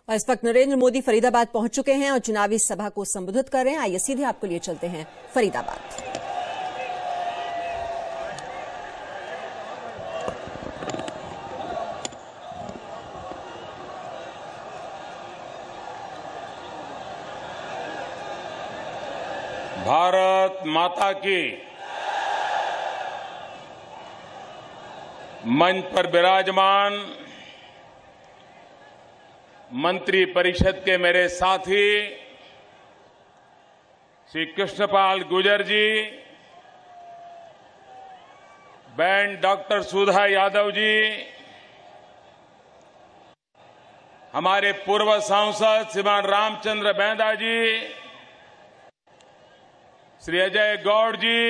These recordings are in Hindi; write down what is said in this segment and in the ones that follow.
और इस वक्त नरेंद्र मोदी फरीदाबाद पहुंच चुके हैं और चुनावी सभा को संबोधित कर रहे हैं। आइए सीधे आपको लिए चलते हैं फरीदाबाद। भारत माता की। मंच पर विराजमान मंत्री परिषद के मेरे साथी श्री कृष्णपाल गुर्जर जी, बहन डॉक्टर सुधा यादव जी, हमारे पूर्व सांसद श्रीमान रामचंद्र बैदा जी, श्री अजय गौड़ जी,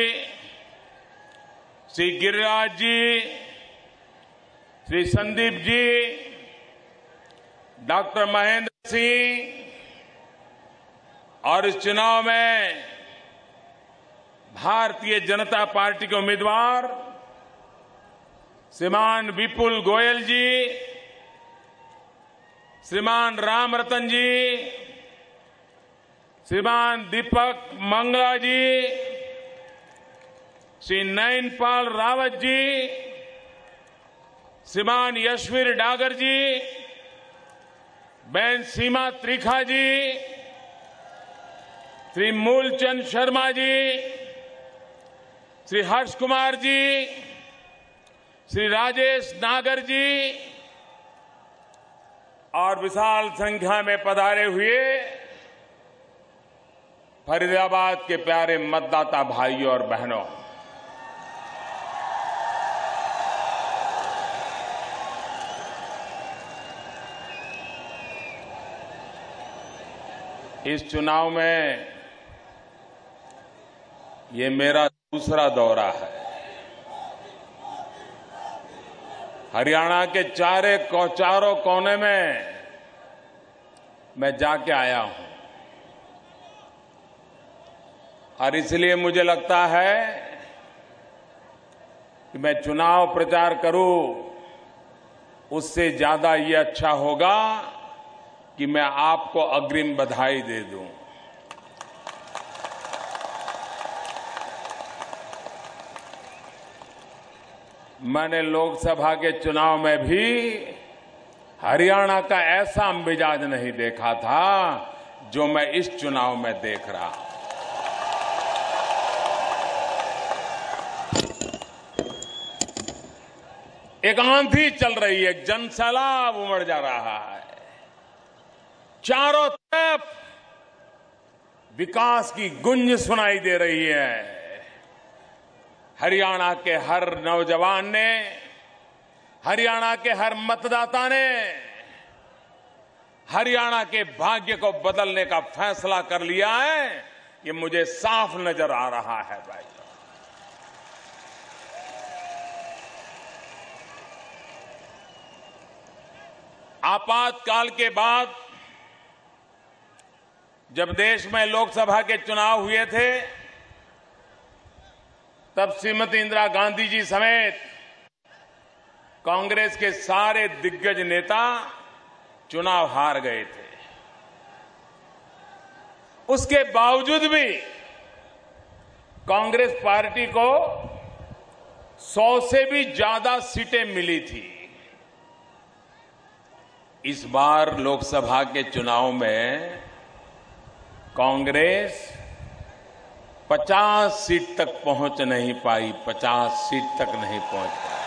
श्री गिरिराज जी, श्री संदीप जी, डॉक्टर महेंद्र सिंह और इस चुनाव में भारतीय जनता पार्टी के उम्मीदवार श्रीमान विपुल गोयल जी, श्रीमान रामरतन जी, श्रीमान दीपक मंगला जी, श्री नयनपाल रावत जी, श्रीमान यशवीर डागर जी, बहन सीमा त्रिखा जी, श्री मूलचंद शर्मा जी, श्री हर्ष कुमार जी, श्री राजेश नागर जी और विशाल संख्या में पधारे हुए फरीदाबाद के प्यारे मतदाता भाइयों और बहनों, इस चुनाव में ये मेरा दूसरा दौरा है। हरियाणा के चारों कोने में मैं जाके आया हूं और इसलिए मुझे लगता है कि मैं चुनाव प्रचार करूं, उससे ज्यादा ये अच्छा होगा कि मैं आपको अग्रिम बधाई दे दूं। मैंने लोकसभा के चुनाव में भी हरियाणा का ऐसा मिजाज नहीं देखा था जो मैं इस चुनाव में देख रहा हूं। एक आंधी चल रही है, एक जनसैलाब उमड़ जा रहा है। चारों तरफ विकास की गूंज सुनाई दे रही है। हरियाणा के हर नौजवान ने, हरियाणा के हर मतदाता ने हरियाणा के भाग्य को बदलने का फैसला कर लिया है। ये मुझे साफ नजर आ रहा है भाई। आपातकाल के बाद जब देश में लोकसभा के चुनाव हुए थे, तब श्रीमती इंदिरा गांधी जी समेत कांग्रेस के सारे दिग्गज नेता चुनाव हार गए थे। उसके बावजूद भी कांग्रेस पार्टी को 100 से भी ज्यादा सीटें मिली थी। इस बार लोकसभा के चुनाव में कांग्रेस 50 सीट तक पहुंच नहीं पाई, 50 सीट तक नहीं पहुंच पाई।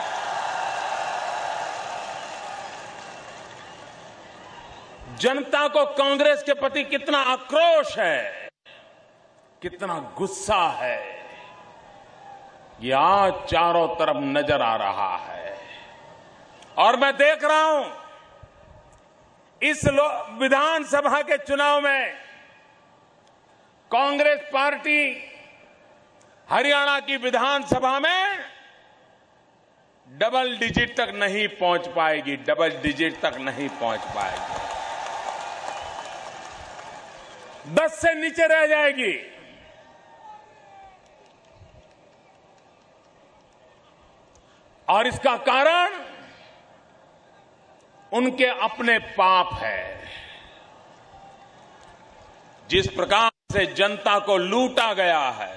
जनता को कांग्रेस के प्रति कितना आक्रोश है, कितना गुस्सा है, ये आज चारों तरफ नजर आ रहा है। और मैं देख रहा हूं इस विधानसभा के चुनाव में कांग्रेस पार्टी हरियाणा की विधानसभा में डबल डिजिट तक नहीं पहुंच पाएगी, डबल डिजिट तक नहीं पहुंच पाएगी, 10 से नीचे रह जाएगी। और इसका कारण उनके अपने पाप है। जिस प्रकार से जनता को लूटा गया है,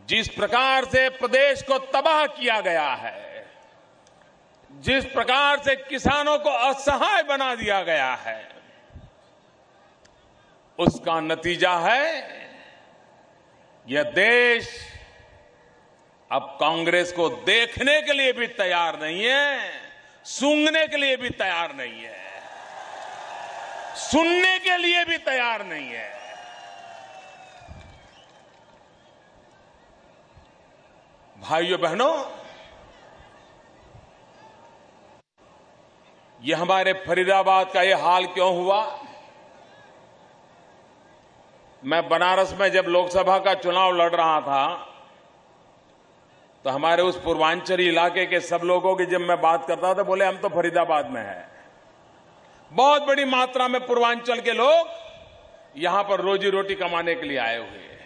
जिस प्रकार से प्रदेश को तबाह किया गया है, जिस प्रकार से किसानों को असहाय बना दिया गया है, उसका नतीजा है यह देश अब कांग्रेस को देखने के लिए भी तैयार नहीं है, सूंघने के लिए भी तैयार नहीं है, सुनने के लिए भी तैयार नहीं है। भाइयों बहनों, यह हमारे फरीदाबाद का यह हाल क्यों हुआ? मैं बनारस में जब लोकसभा का चुनाव लड़ रहा था तो हमारे उस पूर्वांचली इलाके के सब लोगों की जब मैं बात करता था, बोले हम तो फरीदाबाद में हैं। बहुत बड़ी मात्रा में पूर्वांचल के लोग यहां पर रोजी रोटी कमाने के लिए आए हुए हैं।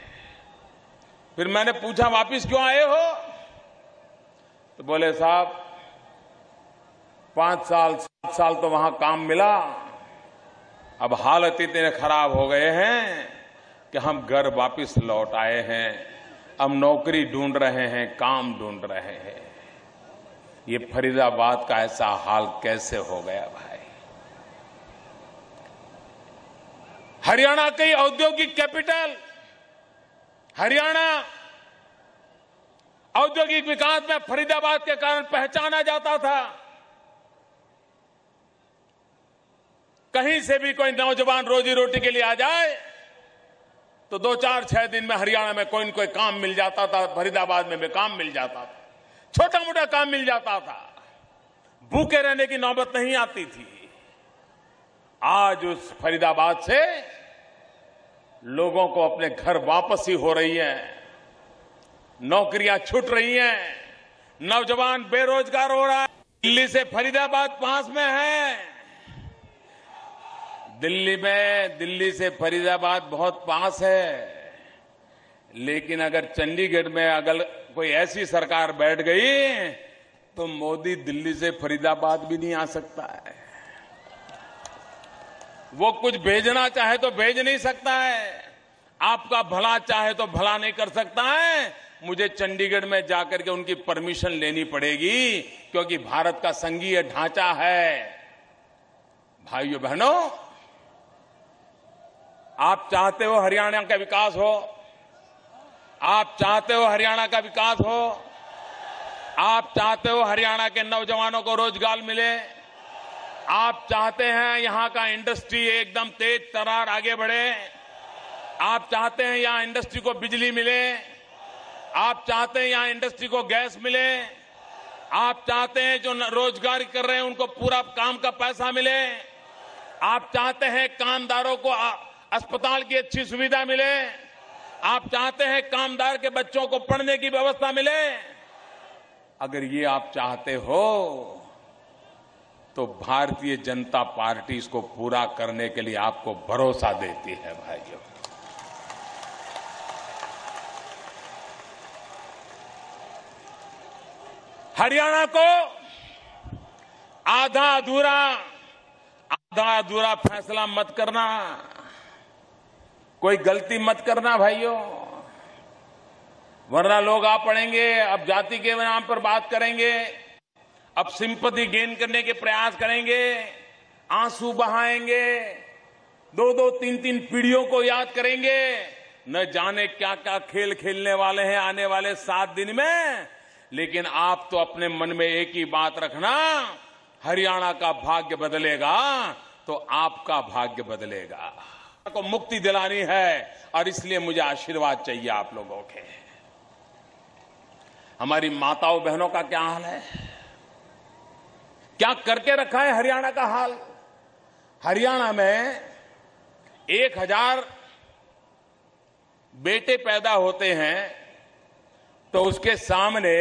फिर मैंने पूछा वापिस क्यों आए हो? तो बोले साहब 5 साल 7 साल तो वहां काम मिला, अब हालत इतने खराब हो गए हैं कि हम घर वापिस लौट आए हैं, हम नौकरी ढूंढ रहे हैं, काम ढूंढ रहे हैं। ये फरीदाबाद का ऐसा हाल कैसे हो गया भाई? हरियाणा की औद्योगिक कैपिटल, हरियाणा औद्योगिक विकास में फरीदाबाद के कारण पहचाना जाता था। कहीं से भी कोई नौजवान रोजी रोटी के लिए आ जाए तो 2-4-6 दिन में हरियाणा में कोई न कोई काम मिल जाता था, फरीदाबाद में भी काम मिल जाता था, छोटा मोटा काम मिल जाता था, भूखे रहने की नौबत नहीं आती थी। आज उस फरीदाबाद से लोगों को अपने घर वापसी हो रही है, नौकरियां छूट रही हैं, नौजवान बेरोजगार हो रहा है। दिल्ली से फरीदाबाद पास में है, दिल्ली से फरीदाबाद बहुत पास है, लेकिन अगर चंडीगढ़ में अगर कोई ऐसी सरकार बैठ गई तो मोदी दिल्ली से फरीदाबाद भी नहीं आ सकता है। वो कुछ भेजना चाहे तो भेज नहीं सकता है, आपका भला चाहे तो भला नहीं कर सकता है। मुझे चंडीगढ़ में जाकर के उनकी परमिशन लेनी पड़ेगी, क्योंकि भारत का संघीय ढांचा है। भाइयों बहनों, आप चाहते हो हरियाणा का विकास हो, आप चाहते हो हरियाणा का विकास हो, आप चाहते हो हरियाणा के नौजवानों को रोजगार मिले, आप चाहते हैं यहां का इंडस्ट्री एकदम तेज तर्रार आगे बढ़े, आप चाहते हैं यहां इंडस्ट्री को बिजली मिले, आप चाहते हैं यहां इंडस्ट्री को गैस मिले, आप चाहते हैं जो रोजगार कर रहे हैं उनको पूरा काम का पैसा मिले, आप चाहते हैं कामदारों को अस्पताल की अच्छी सुविधा मिले, आप चाहते हैं कामदार के बच्चों को पढ़ने की व्यवस्था मिले। अगर ये आप चाहते हो तो भारतीय जनता पार्टी इसको पूरा करने के लिए आपको भरोसा देती है। भाइयों, हरियाणा को आधा अधूरा फैसला मत करना, कोई गलती मत करना भाइयों, वरना लोग आ पड़ेंगे, अब जाति के नाम पर बात करेंगे, अब सिंपैथी गेन करने के प्रयास करेंगे, आंसू बहाएंगे, 2-2, 3-3 पीढ़ियों को याद करेंगे, न जाने क्या क्या खेल खेलने वाले हैं आने वाले 7 दिन में। लेकिन आप तो अपने मन में एक ही बात रखना, हरियाणा का भाग्य बदलेगा तो आपका भाग्य बदलेगा। को मुक्ति दिलानी है और इसलिए मुझे आशीर्वाद चाहिए आप लोगों के। हमारी माताओं बहनों का क्या हाल है, क्या करके रखा है हरियाणा का हाल? हरियाणा में 1000 बेटे पैदा होते हैं तो उसके सामने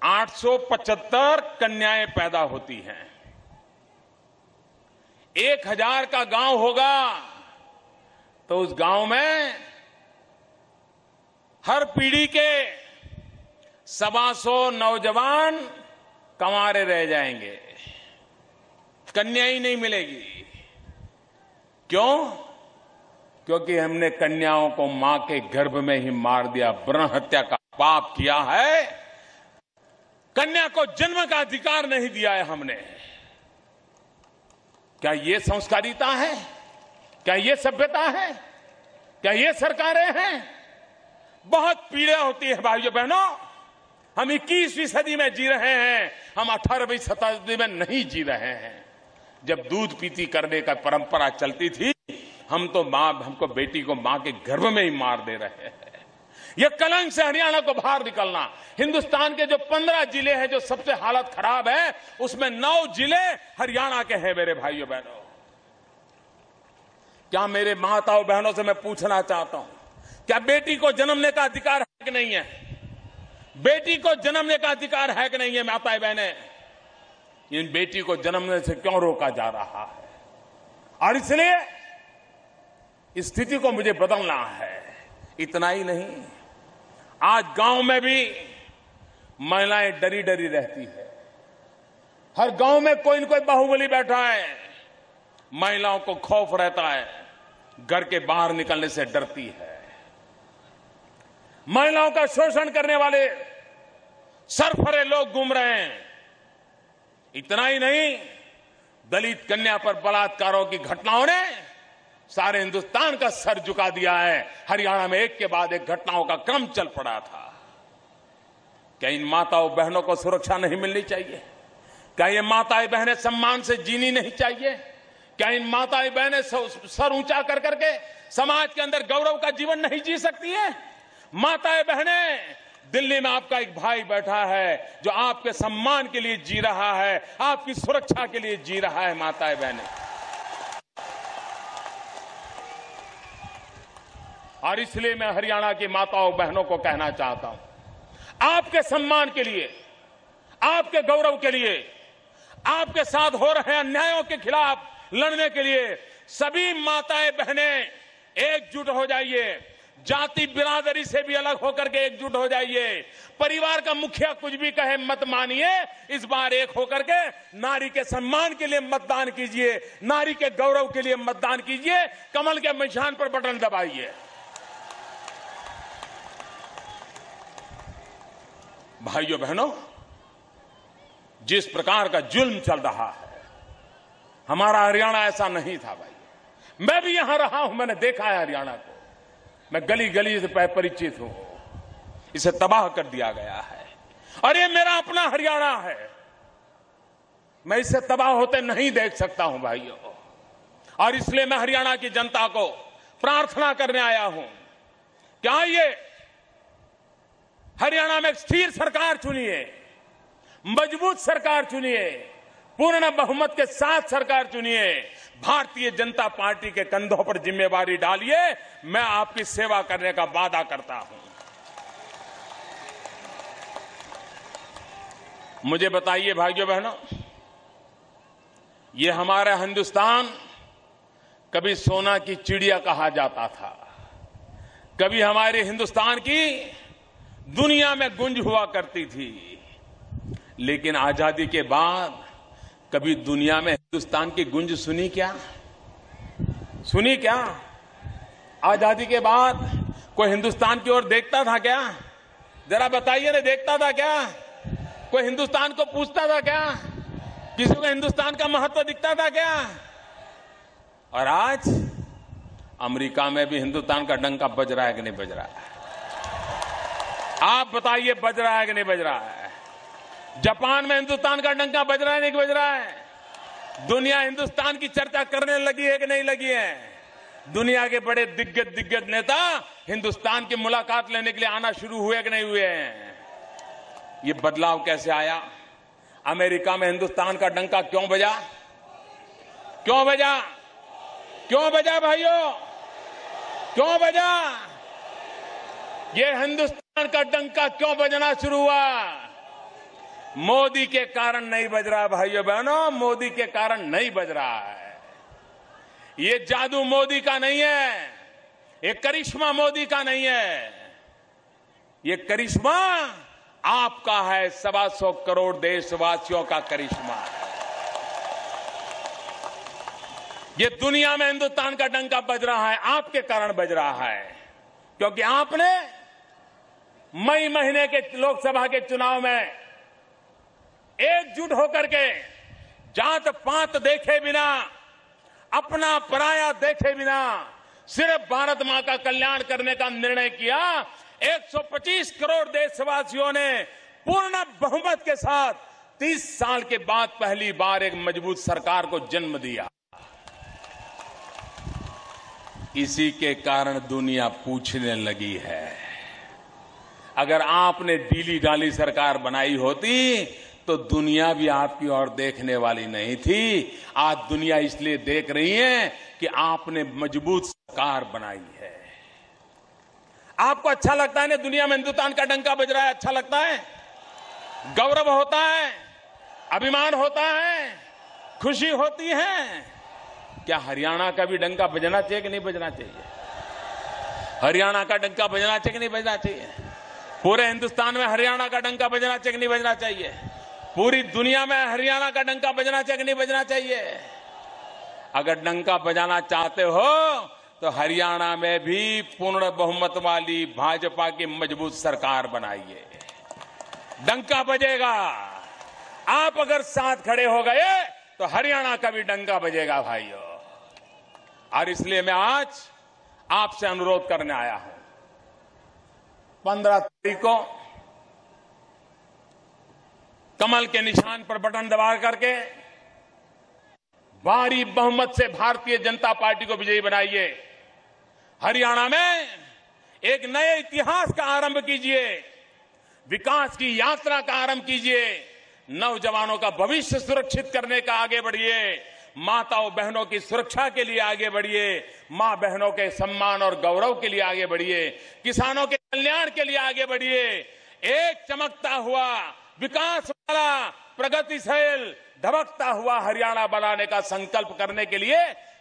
875 कन्याएं पैदा होती हैं। 1000 का गांव होगा तो उस गांव में हर पीढ़ी के 125 नौजवान कंवारे रह जाएंगे, कन्या ही नहीं मिलेगी। क्यों? क्योंकि हमने कन्याओं को मां के गर्भ में ही मार दिया, भ्रूण हत्या का पाप किया है। कन्या को जन्म का अधिकार नहीं दिया है हमने। क्या ये संस्कारिता है? क्या ये सभ्यता है? क्या ये सरकारें हैं? बहुत पीड़ा होती है भाइयों बहनों। हम 21वीं सदी में जी रहे हैं, हम 18वीं शताब्दी में नहीं जी रहे हैं। जब दूध पीती करने का परंपरा चलती थी, हमको बेटी को मां के गर्भ में ही मार दे रहे हैं। यह कलंक से हरियाणा को बाहर निकलना। हिंदुस्तान के जो 15 जिले हैं जो सबसे हालत खराब है, उसमें 9 जिले हरियाणा के हैं मेरे भाइयों बहनों। क्या मेरे माताओं बहनों से मैं पूछना चाहता हूं, क्या बेटी को जन्मने का अधिकार है कि नहीं है? बेटी को जन्मने का अधिकार है कि नहीं है माताएं बहनें? इन बेटी को जन्मने से क्यों रोका जा रहा है? और इसलिए इस स्थिति को मुझे बदलना है। इतना ही नहीं, आज गांव में भी महिलाएं डरी डरी रहती है। हर गांव में कोई न कोई बाहुबली बैठा है। महिलाओं को खौफ रहता है, घर के बाहर निकलने से डरती है। महिलाओं का शोषण करने वाले सरफरे लोग घूम रहे हैं। इतना ही नहीं, दलित कन्या पर बलात्कारों की घटनाओं ने सारे हिंदुस्तान का सर झुका दिया है। हरियाणा में एक के बाद एक घटनाओं का क्रम चल पड़ा था। क्या इन माताओं बहनों को सुरक्षा नहीं मिलनी चाहिए? क्या ये माताएं बहनें सम्मान से जीनी नहीं चाहिए? क्या इन माताएं बहनें सर ऊंचा कर करके समाज के अंदर गौरव का जीवन नहीं जी सकती है? माताएं बहनें, दिल्ली में आपका एक भाई बैठा है जो आपके सम्मान के लिए जी रहा है, आपकी सुरक्षा के लिए जी रहा है। माताएं बहनें, और इसलिए मैं हरियाणा की माताओं बहनों को कहना चाहता हूं, आपके सम्मान के लिए, आपके गौरव के लिए, आपके साथ हो रहे अन्यायों के खिलाफ लड़ने के लिए सभी माताएं बहनें एकजुट हो जाइए। जाति बिरादरी से भी अलग होकर के एकजुट हो जाइए। परिवार का मुखिया कुछ भी कहे मत मानिए, इस बार एक होकर के नारी के सम्मान के लिए मतदान कीजिए, नारी के गौरव के लिए मतदान कीजिए, कमल के निशान पर बटन दबाइए। भाइयों बहनों, जिस प्रकार का जुल्म चल रहा है, हमारा हरियाणा ऐसा नहीं था भाई। मैं भी यहां रहा हूं, मैंने देखा है हरियाणा को। मैं गली गली से परिचित हूं। इसे तबाह कर दिया गया है और ये मेरा अपना हरियाणा है। मैं इसे तबाह होते नहीं देख सकता हूं भाइयों। और इसलिए मैं हरियाणा की जनता को प्रार्थना करने आया हूं, क्या ये हरियाणा में एक स्थिर सरकार चुनिए, मजबूत सरकार चुनिए, पूर्ण बहुमत के साथ सरकार चुनिए। भारतीय जनता पार्टी के कंधों पर जिम्मेवारी डालिए। मैं आपकी सेवा करने का वादा करता हूं। मुझे बताइए भाइयों बहनों, ये हमारा हिंदुस्तान कभी सोना की चिड़िया कहा जाता था, कभी हमारे हिंदुस्तान की दुनिया में गुंज हुआ करती थी। लेकिन आजादी के बाद कभी दुनिया में हिंदुस्तान की गुंज सुनी क्या? सुनी क्या? आजादी के बाद कोई हिंदुस्तान की ओर देखता था क्या? जरा बताइए ना, देखता था क्या? कोई हिंदुस्तान को पूछता था क्या? किसी को हिंदुस्तान का महत्व दिखता था क्या? और आज अमेरिका में भी हिंदुस्तान का डंका बज रहा है कि नहीं बज रहा है? आप बताइए, बज रहा है कि नहीं बज रहा है? जापान में हिंदुस्तान का डंका बज रहा है नहीं बज रहा है? दुनिया हिंदुस्तान की चर्चा करने लगी है कि नहीं लगी है? दुनिया के बड़े दिग्गज नेता हिंदुस्तान की मुलाकात लेने के लिए आना शुरू हुए कि नहीं हुए हैं? ये बदलाव कैसे आया? अमेरिका में हिंदुस्तान का डंका क्यों बजा? क्यों बजा? क्यों बजा भाइयों? क्यों बजा? ये हिंदुस्तान का डंका क्यों बजना शुरू हुआ? मोदी के कारण नहीं बज रहा भाइयों बहनों, मोदी के कारण नहीं बज रहा है। ये जादू मोदी का नहीं है, ये करिश्मा मोदी का नहीं है, ये करिश्मा आपका है, 125 करोड़ देशवासियों का करिश्मा है। ये दुनिया में हिंदुस्तान का डंका बज रहा है, आपके कारण बज रहा है, क्योंकि आपने मई महीने के लोकसभा के चुनाव में एकजुट होकर के जात पात देखे बिना, अपना पराया देखे बिना सिर्फ भारत मां का कल्याण करने का निर्णय किया। 125 करोड़ देशवासियों ने पूर्ण बहुमत के साथ 30 साल के बाद पहली बार एक मजबूत सरकार को जन्म दिया। इसी के कारण दुनिया पूछने लगी है। अगर आपने डीली डाली सरकार बनाई होती तो दुनिया भी आपकी ओर देखने वाली नहीं थी। आज दुनिया इसलिए देख रही है कि आपने मजबूत सरकार बनाई है। आपको अच्छा लगता है ना, दुनिया में हिंदुस्तान का डंका बज रहा है, अच्छा लगता है, गौरव होता है, अभिमान होता है, खुशी होती है। क्या हरियाणा का भी डंका बजना चाहिए कि नहीं बजना चाहिए? हरियाणा का डंका बजना चाहिए कि नहीं बजना चाहिए? पूरे हिंदुस्तान में हरियाणा का डंका बजना चाहिए कि नहीं बजना चाहिए? पूरी दुनिया में हरियाणा का डंका बजना चाहिए कि नहीं बजना चाहिए? अगर डंका बजाना चाहते हो तो हरियाणा में भी पूर्ण बहुमत वाली भाजपा की मजबूत सरकार बनाइए, डंका बजेगा। आप अगर साथ खड़े हो गए तो हरियाणा का भी डंका बजेगा भाइयों। और इसलिए मैं आज आपसे अनुरोध करने आया हूं, 15 तारीख को कमल के निशान पर बटन दबा करके भारी बहुमत से भारतीय जनता पार्टी को विजयी बनाइए। हरियाणा में एक नए इतिहास का आरंभ कीजिए, विकास की यात्रा का आरंभ कीजिए, नौजवानों का भविष्य सुरक्षित करने का आगे बढ़िए, माताओं बहनों की सुरक्षा के लिए आगे बढ़िए, मां बहनों के सम्मान और गौरव के लिए आगे बढ़िए, किसानों के कल्याण के लिए आगे बढ़िए। एक चमकता हुआ विकास वाला प्रगतिशील धबकता हुआ हरियाणा बनाने का संकल्प करने के लिए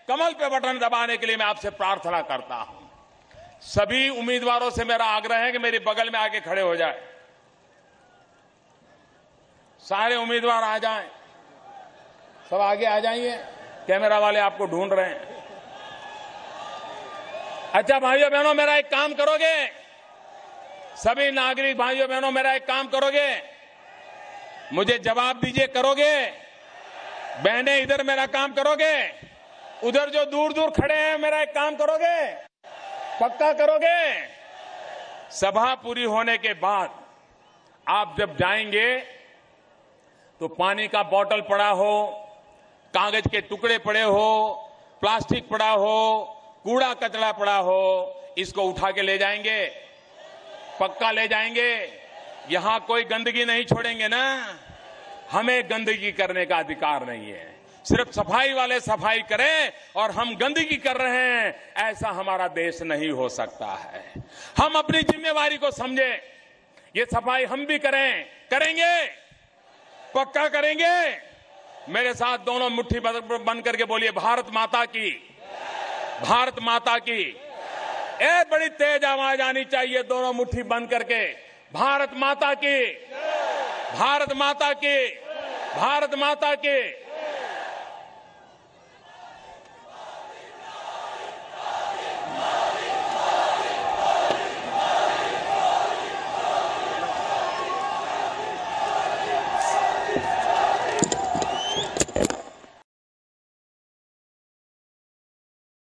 कमल पे बटन दबाने के लिए मैं आपसे प्रार्थना करता हूं। सभी उम्मीदवारों से मेरा आग्रह है कि मेरे बगल में आके खड़े हो जाए। सारे उम्मीदवार आ जाएं, सब आगे आ जाइए, कैमरा वाले आपको ढूंढ रहे हैं। अच्छा भाइयों बहनों, मेरा एक काम करोगे? सभी नागरिक भाइयों बहनों, मेरा एक काम करोगे? मुझे जवाब दीजिए, करोगे? बहनें इधर मेरा काम करोगे? उधर जो दूर दूर खड़े हैं मेरा एक काम करोगे? पक्का करोगे? सभा पूरी होने के बाद आप जब जाएंगे तो पानी का बोतल पड़ा हो, कागज के टुकड़े पड़े हो, प्लास्टिक पड़ा हो, कूड़ा कचरा पड़ा हो, इसको उठा के ले जाएंगे, पक्का ले जाएंगे। यहां कोई गंदगी नहीं छोड़ेंगे ना। हमें गंदगी करने का अधिकार नहीं है। सिर्फ सफाई वाले सफाई करें और हम गंदगी कर रहे हैं, ऐसा हमारा देश नहीं हो सकता है। हम अपनी जिम्मेवारी को समझें, ये सफाई हम भी करेंगे, पक्का करेंगे। मेरे साथ दोनों मुट्ठी बंद करके बोलिए, भारत माता की, भारत माता की। एक बड़ी तेज आवाज आनी चाहिए, दोनों मुट्ठी बंद करके, भारत माता की, भारत माता की, भारत माता की।